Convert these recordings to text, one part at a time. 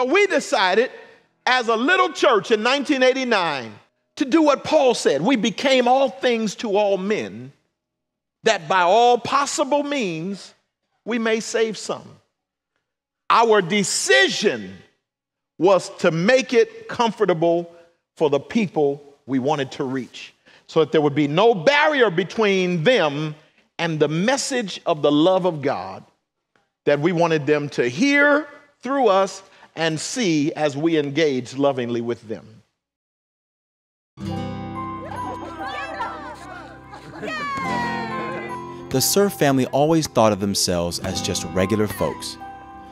So we decided as a little church in 1989 to do what Paul said. We became all things to all men, that by all possible means we may save some. Our decision was to make it comfortable for the people we wanted to reach, so that there would be no barrier between them and the message of the love of God that we wanted them to hear through us and see as we engage lovingly with them. The Cerf family always thought of themselves as just regular folks.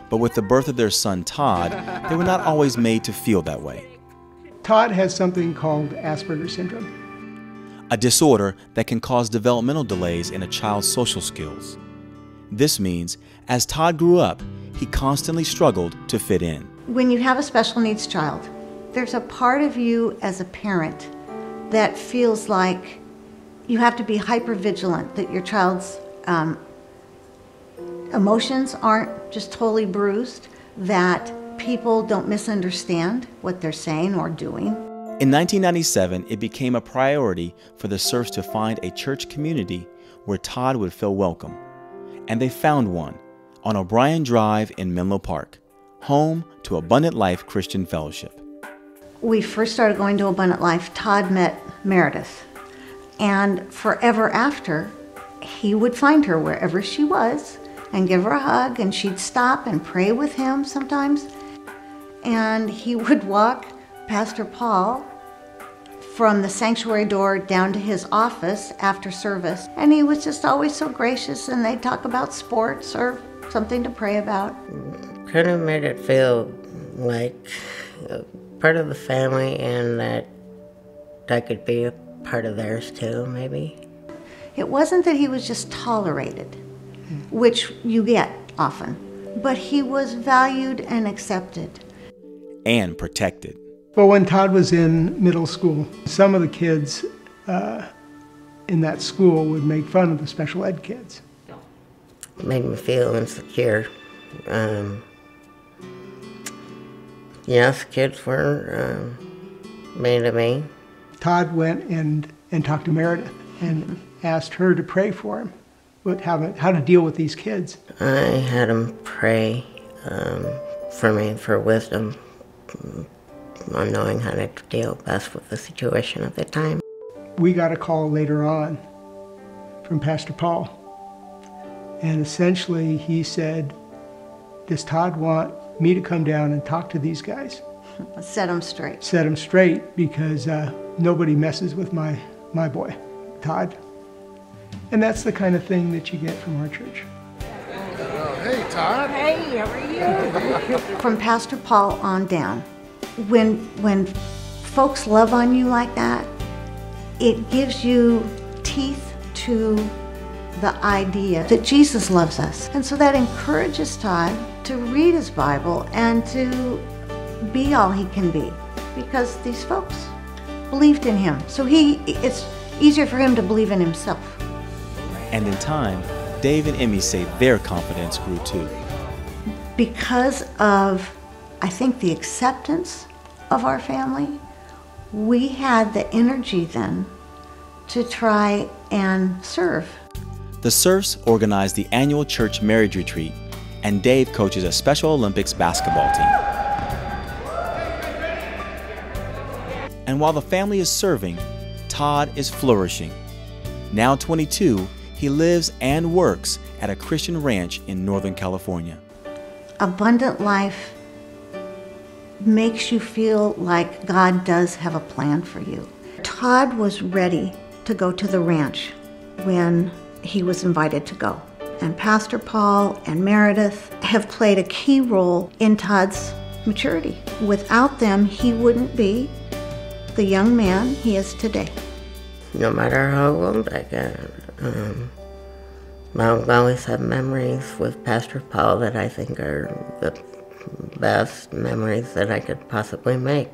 But with the birth of their son Todd, they were not always made to feel that way. Todd has something called Asperger's syndrome, A disorder that can cause developmental delays in a child's social skills. This means, as Todd grew up, he constantly struggled to fit in. When you have a special needs child, there's a part of you as a parent that feels like you have to be hyper-vigilant, that your child's emotions aren't just totally bruised, that people don't misunderstand what they're saying or doing. In 1997, it became a priority for the Cerfs to find a church community where Todd would feel welcome. And they found one on O'Brien Drive in Menlo Park, home to Abundant Life Christian Fellowship. We first started going to Abundant Life. Todd met Meredith, and forever after, he would find her wherever she was and give her a hug, and she'd stop and pray with him sometimes. And he would walk Pastor Paul from the sanctuary door down to his office after service, and he was just always so gracious, and they'd talk about sports or something to pray about. Kind of made it feel like part of the family, and that I could be a part of theirs too, maybe. It wasn't that he was just tolerated, which you get often, but he was valued and accepted. And protected. Well, when Todd was in middle school, some of the kids in that school would make fun of the special ed kids. It made me feel insecure. Yes, kids were mean to me. Todd went and talked to Meredith and asked her to pray for him, how to deal with these kids. I had him pray for me for wisdom on knowing how to deal best with the situation at the time. We got a call later on from Pastor Paul, and essentially he said, does Todd want me to come down and talk to these guys? Set them straight. Set them straight, because nobody messes with my boy, Todd. And that's the kind of thing that you get from our church. Hey, Todd. Hey, how are you? From Pastor Paul on down, when folks love on you like that, it gives you teeth to the idea that Jesus loves us. And so that encourages Todd to read his Bible and to be all he can be, because these folks believed in him. So it's easier for him to believe in himself. And in time, Dave and Emmy say their confidence grew too. Because of, I think, the acceptance of our family, we had the energy then to try and serve. The Cerfs organized the annual church marriage retreat, and Dave coaches a Special Olympics basketball team. And while the family is serving, Todd is flourishing. Now 22, he lives and works at a Christian ranch in Northern California. Abundant life makes you feel like God does have a plan for you. Todd was ready to go to the ranch when he was invited to go. And Pastor Paul and Meredith have played a key role in Todd's maturity. Without them, he wouldn't be the young man he is today. No matter how old I get, I'll always have memories with Pastor Paul that I think are the best memories that I could possibly make.